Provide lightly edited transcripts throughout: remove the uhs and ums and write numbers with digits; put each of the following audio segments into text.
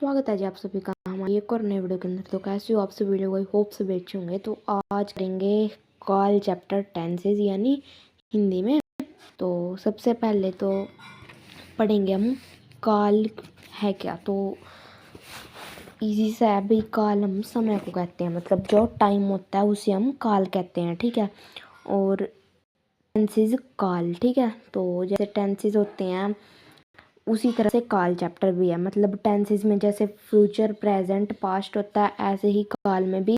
स्वागत है जी आप सभी का हमारी एक और नए वीडियो के अंदर। तो कैसे हो आप सभी वीडियो को होप से बेचे होंगे। तो आज करेंगे काल चैप्टर टेंसेज यानी हिंदी में। तो सबसे पहले तो पढ़ेंगे हम काल है क्या। तो इजी सा है भाई। काल हम समय को कहते हैं, मतलब जो टाइम होता है उसे हम काल कहते हैं, ठीक है। और टेंसेज काल, ठीक है। तो जैसे टेंसेज होते हैं उसी तरह से काल चैप्टर भी है। मतलब टेंसेज में जैसे फ्यूचर प्रेजेंट पास्ट होता है, ऐसे ही काल में भी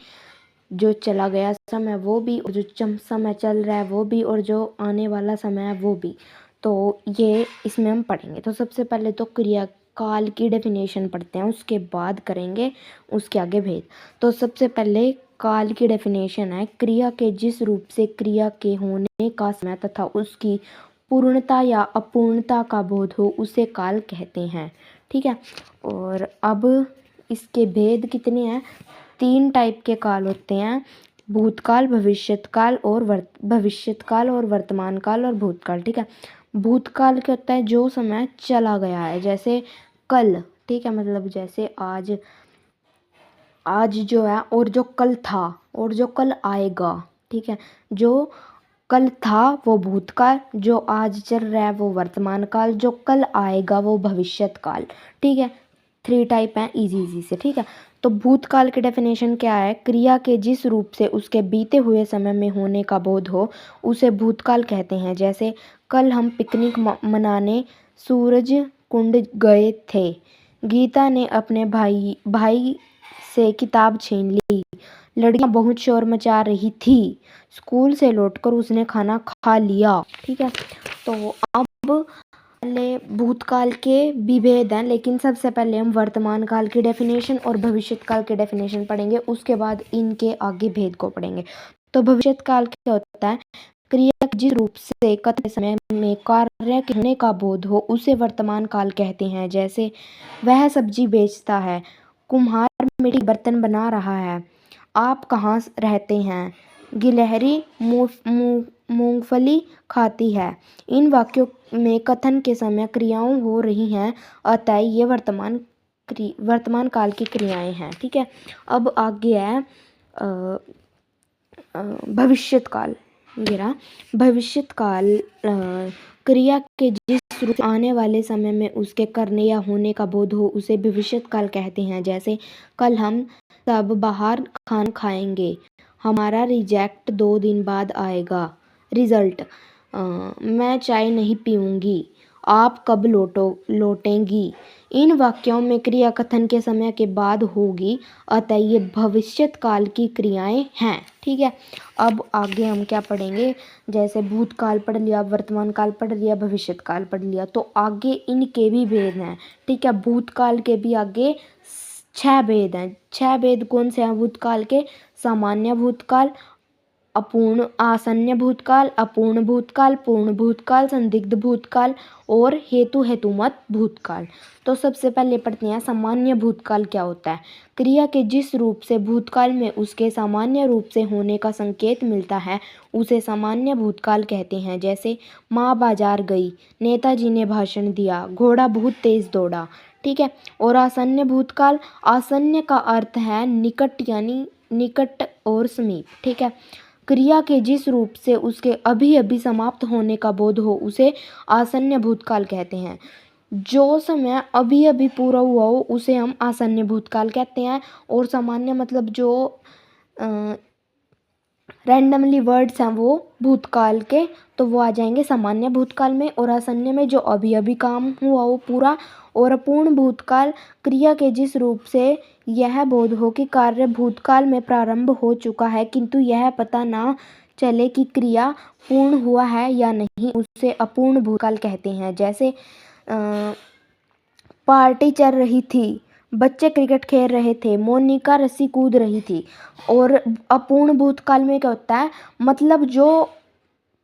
जो चला गया समय वो भी, और जो समय चल रहा है वो भी, और जो आने वाला समय है वो भी। तो ये इसमें हम पढ़ेंगे। तो सबसे पहले तो क्रिया काल की डेफिनेशन पढ़ते हैं, उसके बाद करेंगे उसके आगे भेद। तो सबसे पहले काल की डेफिनेशन है क्रिया के जिस रूप से क्रिया के होने का समय तथा उसकी पूर्णता या अपूर्णता का बोध हो उसे काल कहते हैं, ठीक है। और अब इसके भेद कितने हैं। 3 टाइप के काल होते हैं, भूतकाल, भविष्यकाल और वर्तमान काल और भूतकाल, ठीक है। भूतकाल क्या होता है, जो समय चला गया है, जैसे कल, ठीक है। मतलब जैसे आज जो है और जो कल था और जो कल आएगा, ठीक है। जो कल था वो भूतकाल, जो आज चल रहा है वो वर्तमान काल, जो कल आएगा वो भविष्यत काल, ठीक है। 3 टाइप हैं इजी से, ठीक है। तो भूतकाल की डेफिनेशन क्या है, क्रिया के जिस रूप से उसके बीते हुए समय में होने का बोध हो उसे भूतकाल कहते हैं। जैसे कल हम पिकनिक मनाने सूरज कुंड गए थे। गीता ने अपने भाई से किताब छीन ली। लड़कियां बहुत शोर मचा रही थी। स्कूल से लौटकर उसने खाना खा लिया, ठीक है। तो अब पहले भूतकाल के भी भेद हैं, लेकिन सबसे पहले हम वर्तमान काल की डेफिनेशन और भविष्यत काल की डेफिनेशन पढ़ेंगे, उसके बाद इनके आगे भेद को पढ़ेंगे। तो भविष्यत काल क्या होता है, क्रिया जिस रूप से कथन समय में कार्य के होने का बोध हो उसे वर्तमान काल कहते हैं। जैसे वह सब्जी बेचता है, कुम्हार मिट्टी बर्तन बना रहा है, आप कहाँ रहते हैं, गिलहरी मूंगफली खाती है। इन वाक्यों में कथन के समय क्रियाएं हो रही हैं, अतः ये वर्तमान काल की क्रियाएं हैं, ठीक है। अब आगे है भविष्यत काल। भविष्यत काल क्रिया के जिस रूप आने वाले समय में उसके करने या होने का बोध हो उसे भविष्यत काल कहते हैं। जैसे कल हम सब बाहर खाना खाएंगे, हमारा रिजेक्ट 2 दिन बाद आएगा। रिजल्ट मैं चाय नहीं पीऊँगी, आप कब लौटेंगी। इन वाक्यों में क्रिया कथन के समय के बाद होगी, अतः ये भविष्यत काल की क्रियाएं हैं, ठीक है। अब आगे हम क्या पढ़ेंगे, जैसे भूतकाल पढ़ लिया, वर्तमान काल पढ़ लिया, भविष्यत काल पढ़ लिया। तो आगे इनके भी भेद हैं, ठीक है। भूतकाल के भी आगे 6 भेद हैं। 6 भेद कौन से हैं भूतकाल के, सामान्य भूतकाल, अपूर्ण आसन्न भूतकाल, अपूर्ण भूतकाल, पूर्ण भूतकाल, संदिग्ध भूतकाल और हेतुमत भूतकाल। तो सबसे पहले पढ़ते हैं सामान्य भूतकाल क्या होता है। क्रिया के जिस रूप से भूतकाल में उसके सामान्य रूप से होने का संकेत मिलता है उसे सामान्य भूतकाल कहते हैं। जैसे माँ बाजार गई, नेताजी ने भाषण दिया, घोड़ा बहुत तेज दौड़ा, ठीक है। और आसन्न भूतकाल, आसन्न का अर्थ है निकट, यानी निकट और समीप, ठीक है। क्रिया के जिस रूप से उसके अभी अभी समाप्त होने का बोध हो उसे आसन्न भूतकाल कहते हैं। जो समय अभी अभी पूरा हुआ हो उसे हम आसन्न भूतकाल कहते हैं। और सामान्य मतलब जो रैंडमली वर्ड्स हैं वो भूतकाल के, तो वो आ जाएंगे सामान्य भूतकाल में। और आसन्न में जो अभी अभी काम हुआ हो पूरा। और अपूर्ण भूतकाल, क्रिया के जिस रूप से यह बोध हो कि कार्य भूतकाल में प्रारंभ हो चुका है किंतु यह पता ना चले कि क्रिया पूर्ण हुआ है या नहीं, उसे अपूर्ण भूतकाल कहते हैं। जैसे पार्टी चल रही थी, बच्चे क्रिकेट खेल रहे थे, मोनिका रस्सी कूद रही थी। और अपूर्ण भूतकाल में क्या होता है, मतलब जो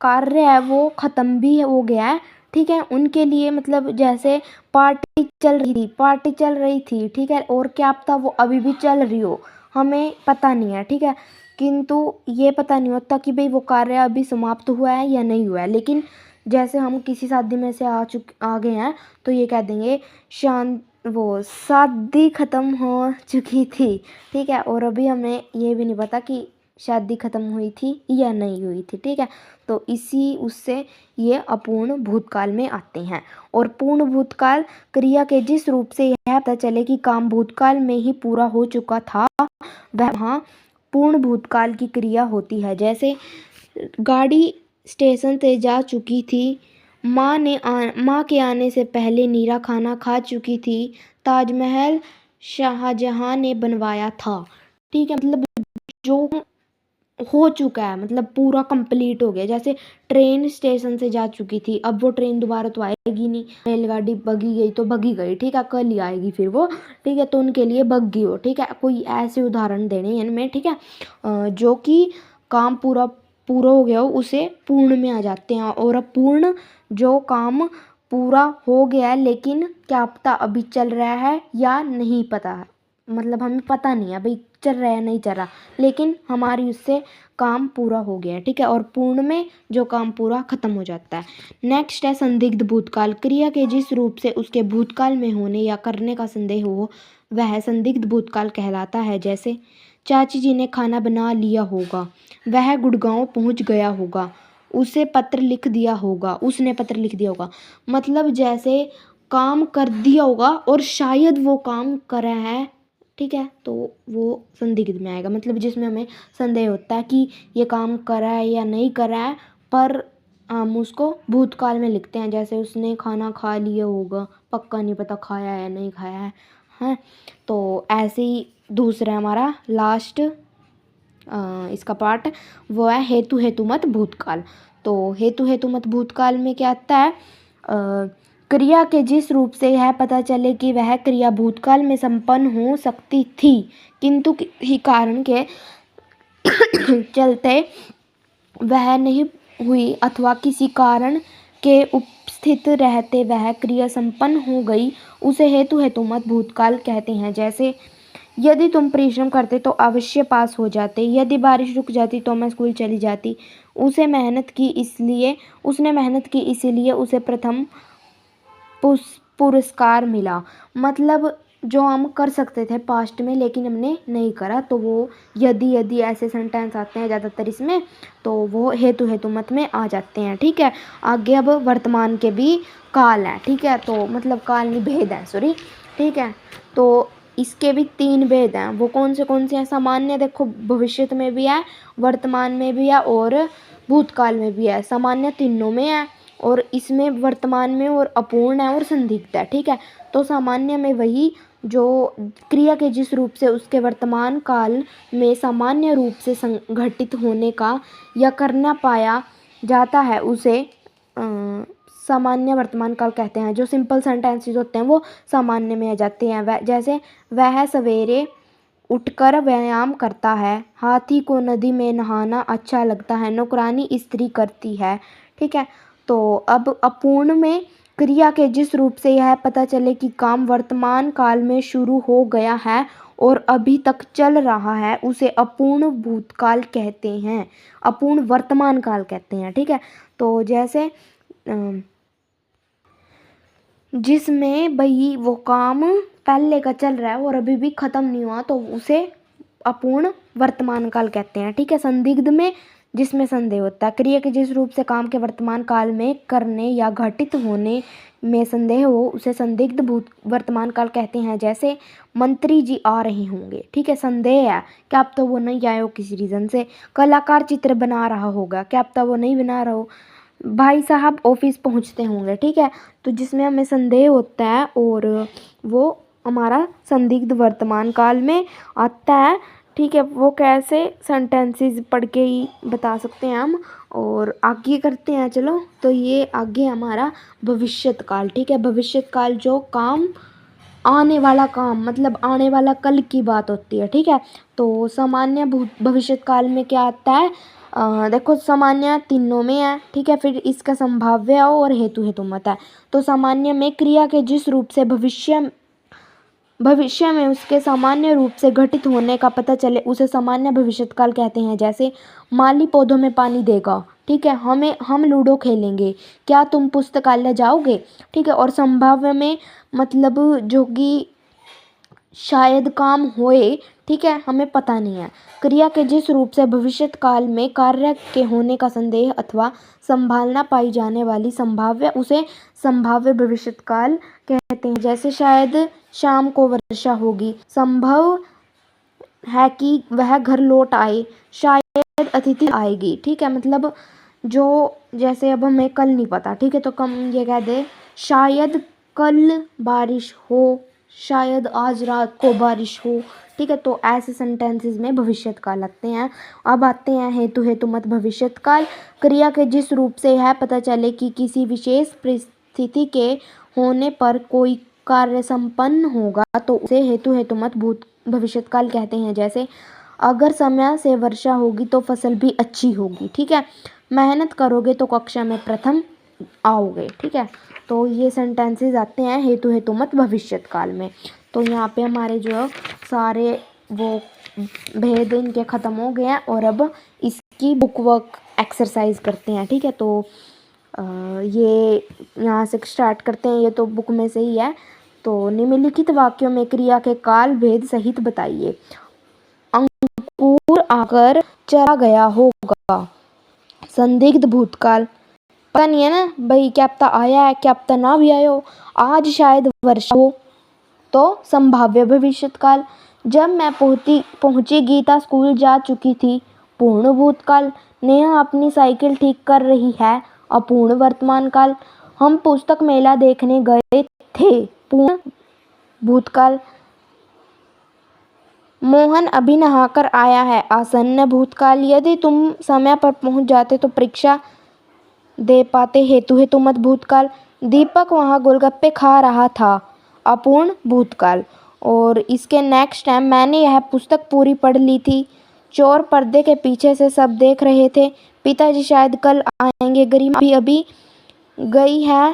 कार्य है वो ख़त्म भी हो गया है, ठीक है। उनके लिए मतलब जैसे पार्टी चल रही थी, ठीक है। और क्या पता वो अभी भी चल रही हो, हमें पता नहीं है, ठीक है। किंतु ये पता नहीं होता कि भाई वो कार्य अभी समाप्त हुआ है या नहीं हुआ है। लेकिन जैसे हम किसी शादी में से आ गए हैं तो ये कह देंगे शादी ख़त्म हो चुकी थी, ठीक है। और अभी हमें ये भी नहीं पता कि शादी ख़त्म हुई थी या नहीं हुई थी, ठीक है। तो इसी उससे ये अपूर्ण भूतकाल में आते हैं। और पूर्ण भूतकाल क्रिया के जिस रूप से यह पता चले कि काम भूतकाल में ही पूरा हो चुका था, वहाँ पूर्ण भूतकाल की क्रिया होती है। जैसे गाड़ी स्टेशन से जा चुकी थी, माँ के आने से पहले नीरा खाना खा चुकी थी, ताजमहल शाहजहां ने बनवाया था, ठीक है। मतलब जो हो चुका है, मतलब पूरा कंप्लीट हो गया। जैसे ट्रेन स्टेशन से जा चुकी थी, अब वो ट्रेन दोबारा तो आएगी नहीं। रेलगाड़ी बगी गई तो बगी गई, ठीक है, कल ही आएगी फिर वो, ठीक है। तो उनके लिए बग्गी हो, ठीक है। कोई ऐसे उदाहरण देने हैं इनमें, ठीक है, जो कि काम पूरा हो गया हो उसे पूर्ण में आ जाते हैं। और अब पूर्ण जो काम पूरा हो गया है लेकिन क्या पता अभी चल रहा है या नहीं पता है, मतलब हमें पता नहीं है भाई चल रहा है नहीं चल रहा, लेकिन हमारी उससे काम पूरा हो गया है, ठीक है। और पूर्ण में जो काम पूरा खत्म हो जाता है। नेक्स्ट है संदिग्ध भूतकाल। क्रिया के जिस रूप से उसके भूतकाल में होने या करने का संदेह हो वह संदिग्ध भूतकाल कहलाता है। जैसे चाची जी ने खाना बना लिया होगा, वह गुड़गांव पहुंच गया होगा, उसने पत्र लिख दिया होगा। मतलब जैसे काम कर दिया होगा और शायद वो काम करा है, ठीक है, तो वो संदिग्ध में आएगा। मतलब जिसमें हमें संदेह होता है कि ये काम करा है या नहीं करा है, पर हम उसको भूतकाल में लिखते हैं। जैसे उसने खाना खा लिया होगा, पक्का नहीं पता खाया है नहीं खाया है, हैं। तो ऐसे ही दूसरा हमारा लास्ट इसका पार्ट वो है हेतुमत भूतकाल। तो हेतुमत भूतकाल में क्या आता है, क्रिया के जिस रूप से यह पता चले कि वह क्रिया भूतकाल में संपन्न हो सकती थी किंतु किसी कारण के चलते वह नहीं हुई, अथवा किसी कारण के उपस्थित रहते वह क्रिया संपन्न हो गई, उसे हेतुमत भूतकाल कहते हैं। जैसे यदि तुम परिश्रम करते तो अवश्य पास हो जाते, यदि बारिश रुक जाती तो मैं स्कूल चली जाती, उसने मेहनत की इसलिए उसे प्रथम पुरस्कार मिला। मतलब जो हम कर सकते थे पास्ट में लेकिन हमने नहीं करा, तो वो यदि ऐसे सेंटेंस आते हैं ज़्यादातर इसमें, तो वो हेतुमत में आ जाते हैं, ठीक है। आगे अब वर्तमान के भी काल है, ठीक है, तो मतलब काल नहीं भेद है, सॉरी, ठीक है। तो इसके भी 3 भेद हैं। वो कौन से हैं? सामान्य देखो भविष्य में भी है, वर्तमान में भी है और भूतकाल में भी है। सामान्य तीनों में है और इसमें वर्तमान में और अपूर्ण है और संदिग्ध है, ठीक है। तो सामान्य में वही जो क्रिया के जिस रूप से उसके वर्तमान काल में सामान्य रूप से संघटित होने का या करना पाया जाता है उसे सामान्य वर्तमान काल कहते हैं। जो सिंपल सेंटेंसेस होते हैं वो सामान्य में आ जाते हैं। जैसे वह सवेरे उठकर व्यायाम करता है, हाथी को नदी में नहाना अच्छा लगता है, नौकरानी इस्त्री करती है, ठीक है। तो अब अपूर्ण में क्रिया के जिस रूप से यह पता चले कि काम वर्तमान काल में शुरू हो गया है और अभी तक चल रहा है, उसे अपूर्ण भूतकाल कहते हैं, अपूर्ण वर्तमान काल कहते हैं, ठीक है। तो जैसे जिसमें भाई वो काम पहले का चल रहा है और अभी भी ख़त्म नहीं हुआ, तो उसे अपूर्ण वर्तमान काल कहते हैं, ठीक है। संदिग्ध में जिसमें संदेह होता है, क्रिया के जिस रूप से काम के वर्तमान काल में करने या घटित होने में संदेह हो उसे संदिग्ध वर्तमान काल कहते हैं। जैसे मंत्री जी आ रहे होंगे, ठीक है, संदेह है, क्या अब तो वो नहीं आए हो किसी रीज़न से। कलाकार चित्र बना रहा होगा, क्या अब तो वो नहीं बना रहा हो। भाई साहब ऑफिस पहुंचते होंगे, ठीक है। तो जिसमें हमें संदेह होता है और वो हमारा संदिग्ध वर्तमान काल में आता है, ठीक है। वो कैसे सेंटेंसेस पढ़ के ही बता सकते हैं हम। और आगे करते हैं, चलो। तो ये आगे हमारा भविष्यत काल, ठीक है। भविष्यत काल जो काम आने वाला काम, मतलब आने वाला कल की बात होती है, ठीक है। तो सामान्य भविष्यत काल में क्या आता है, देखो सामान्य तीनों में है, ठीक है। फिर इसका संभाव्य और हेतुमत है। तो सामान्य में क्रिया के जिस रूप से भविष्य में उसके सामान्य रूप से घटित होने का पता चले उसे सामान्य भविष्यत काल कहते हैं। जैसे माली पौधों में पानी देगा, ठीक है, हम लूडो खेलेंगे, क्या तुम पुस्तकालय जाओगे? ठीक है, और संभाव्य में मतलब जो कि शायद काम होए, ठीक है, हमें पता नहीं है। क्रिया के जिस रूप से भविष्यत काल में कार्य के होने का संदेह अथवा संभावना पाई जाने वाली संभाव्य, उसे संभाव्य भविष्यत काल कहते हैं। जैसे शायद शाम को वर्षा होगी, संभव है कि वह घर लौट आए, शायद अतिथि आएगी, ठीक है, मतलब जो जैसे अब हमें कल नहीं पता, ठीक है, तो हम ये कह दे शायद कल बारिश हो, शायद आज रात को बारिश हो, ठीक है, तो ऐसे सेंटेंसेस में भविष्यत काल लगते हैं। अब आते हैं हेतु हेतुमत भविष्यत काल। क्रिया के जिस रूप से यह पता चले कि किसी विशेष परिस्थिति के होने पर कोई कार्य संपन्न होगा तो उसे हेतु हेतुमत भविष्यत काल कहते हैं। जैसे अगर समय से वर्षा होगी तो फसल भी अच्छी होगी, ठीक है, मेहनत करोगे तो कक्षा में प्रथम आओगे, ठीक है, तो ये सेंटेंसेस आते हैं हेतु हेतुमत भविष्यत काल में। तो यहाँ पे हमारे जो सारे वो भेद इनके ख़त्म हो गए हैं और अब इसकी बुक वर्क एक्सरसाइज करते हैं, ठीक है, तो ये यहाँ से स्टार्ट करते हैं, ये तो बुक में से ही है। तो निम्नलिखित वाक्यों में क्रिया के काल भेद सहित बताइए। अंकुर आकर चला गया होगा, संदिग्ध भूतकाल, पता नहीं है ना भाई, क्या पता आया है, क्या पता ना भी आया हो। आज शायद वर्षा हो, तो संभाव्य भविष्यकाल। जब मैं पहुंची गीता स्कूल जा चुकी थी, पूर्ण भूतकाल। नेहा अपनी साइकिल ठीक कर रही है, अपूर्ण वर्तमान काल। हम पुस्तक मेला देखने गए थे, पूर्ण भूतकाल। मोहन अभी नहाकर आया है, आसन्न भूतकाल। यदि तुम समय पर पहुंच जाते तो परीक्षा दे पाते, हेतु हेतुमत भूतकाल। दीपक वहाँ गोलगप्पे खा रहा था, अपूर्ण भूतकाल। और इसके नेक्स्ट टाइम मैंने यह पुस्तक पूरी पढ़ ली थी। चोर पर्दे के पीछे से सब देख रहे थे। पिताजी शायद कल आएंगे। गरिमा भी अभी गई है।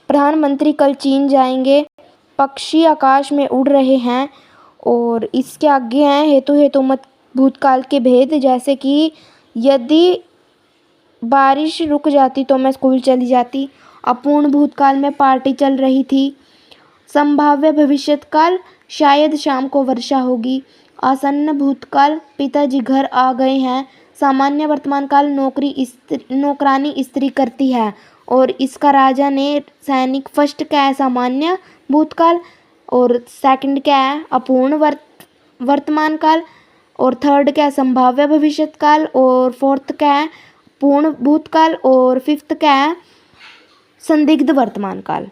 प्रधानमंत्री कल चीन जाएंगे। पक्षी आकाश में उड़ रहे हैं। और इसके आगे हैं हेतु हेतुमत भूतकाल के भेद, जैसे कि यदि बारिश रुक जाती तो मैं स्कूल चली जाती। अपूर्ण भूतकाल में पार्टी चल रही थी। संभाव्य भविष्यकाल, शायद शाम को वर्षा होगी। आसन्न भूतकाल, पिताजी घर आ गए हैं। सामान्य वर्तमान काल, नौकरानी इस्त्री करती है। और इसका राजा ने सैनिक। फर्स्ट क्या है, सामान्य भूतकाल, और सेकंड क्या है, अपूर्ण वर्तमान काल, और थर्ड क्या है, संभाव्य भविष्यकाल, और फोर्थ क्या है, पूर्ण भूतकाल, और फिफ्थ क्या है, संदिग्ध वर्तमान काल।